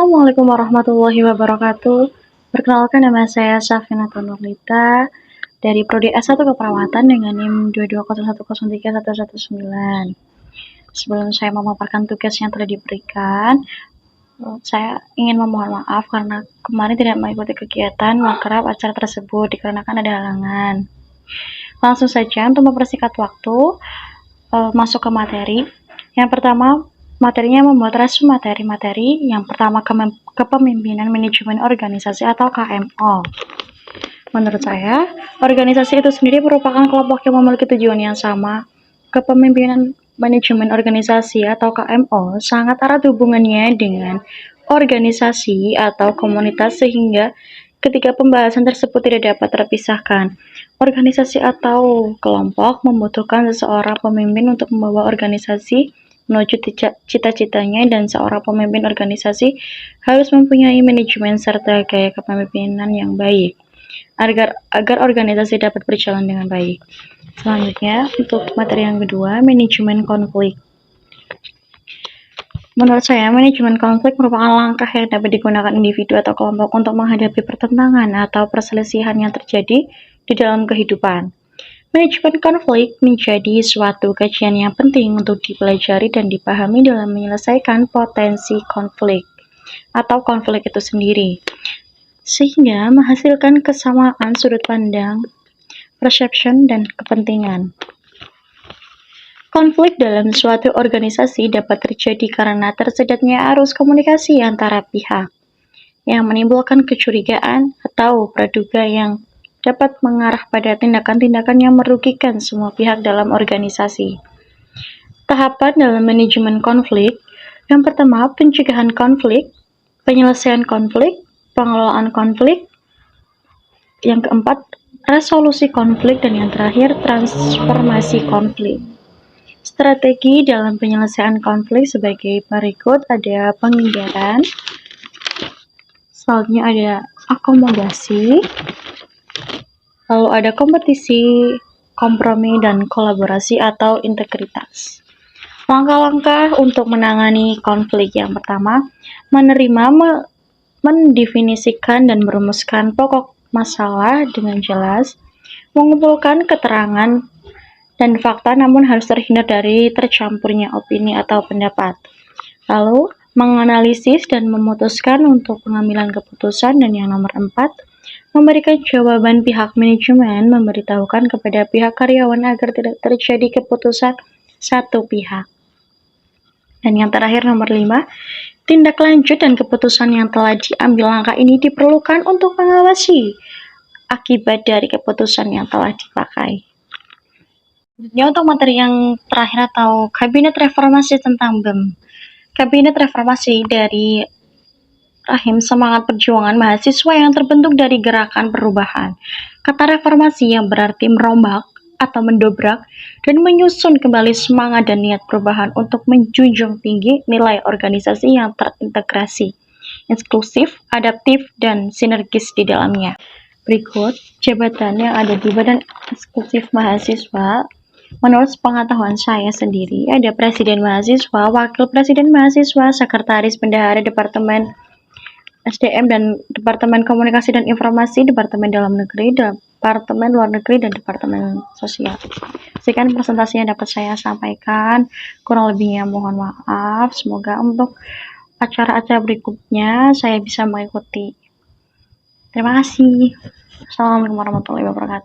Assalamualaikum warahmatullahi wabarakatuh. Perkenalkan, nama saya Safinatul Nurlita dari Prodi S1 Keperawatan dengan NIM 220103119. Sebelum saya memaparkan tugas yang telah diberikan, saya ingin memohon maaf karena kemarin tidak mengikuti kegiatan makrab acara tersebut dikarenakan ada halangan. Langsung saja untuk mempersingkat waktu, masuk ke materi. Yang pertama, materinya membuat resume materi-materi. Yang pertama, kepemimpinan manajemen organisasi atau KMO. Menurut saya, organisasi itu sendiri merupakan kelompok yang memiliki tujuan yang sama. Kepemimpinan manajemen organisasi atau KMO sangat erat hubungannya dengan organisasi atau komunitas sehingga ketika pembahasan tersebut tidak dapat terpisahkan. Organisasi atau kelompok membutuhkan seseorang pemimpin untuk membawa organisasi menuju cita-citanya, dan seorang pemimpin organisasi harus mempunyai manajemen serta gaya kepemimpinan yang baik agar organisasi dapat berjalan dengan baik. Selanjutnya, untuk materi yang kedua, manajemen konflik. Menurut saya, manajemen konflik merupakan langkah yang dapat digunakan individu atau kelompok untuk menghadapi pertentangan atau perselisihan yang terjadi di dalam kehidupan. Manajemen konflik menjadi suatu kajian yang penting untuk dipelajari dan dipahami dalam menyelesaikan potensi konflik atau konflik itu sendiri, sehingga menghasilkan kesamaan sudut pandang, perception, dan kepentingan. Konflik dalam suatu organisasi dapat terjadi karena tersedatnya arus komunikasi antara pihak yang menimbulkan kecurigaan atau praduga yang dapat mengarah pada tindakan-tindakan yang merugikan semua pihak dalam organisasi. Tahapan dalam manajemen konflik: yang pertama, pencegahan konflik, penyelesaian konflik, pengelolaan konflik. Yang keempat, resolusi konflik, dan yang terakhir, transformasi konflik. Strategi dalam penyelesaian konflik sebagai berikut: ada penghindaran, selanjutnya ada akomodasi, lalu ada kompetisi, kompromi, dan kolaborasi atau integritas. Langkah-langkah untuk menangani konflik: yang pertama, menerima, mendefinisikan dan merumuskan pokok masalah dengan jelas, mengumpulkan keterangan dan fakta namun harus terhindar dari tercampurnya opini atau pendapat. Lalu, menganalisis dan memutuskan untuk pengambilan keputusan. Dan yang nomor 4, memberikan jawaban. Pihak manajemen memberitahukan kepada pihak karyawan agar tidak terjadi keputusan satu pihak. Dan yang terakhir, nomor 5, tindak lanjut dan keputusan yang telah diambil. Langkah ini diperlukan untuk mengawasi akibat dari keputusan yang telah dipakai. Ya, untuk materi yang terakhir atau Kabinet Reformasi tentang BEM. Kabinet Reformasi dari rahim semangat perjuangan mahasiswa yang terbentuk dari gerakan perubahan. Kata reformasi yang berarti merombak atau mendobrak dan menyusun kembali semangat dan niat perubahan untuk menjunjung tinggi nilai organisasi yang terintegrasi, inklusif, adaptif, dan sinergis di dalamnya. Berikut jabatan yang ada di Badan Eksekutif Mahasiswa. Menurut pengetahuan saya sendiri, ada Presiden Mahasiswa, Wakil Presiden Mahasiswa, Sekretaris Bendahara Departemen SDM dan Departemen Komunikasi dan Informasi, Departemen Dalam Negeri, Departemen Luar Negeri, dan Departemen Sosial. Sekian presentasi yang dapat saya sampaikan, kurang lebihnya mohon maaf. Semoga untuk acara-acara berikutnya saya bisa mengikuti. Terima kasih. Assalamualaikum warahmatullahi wabarakatuh.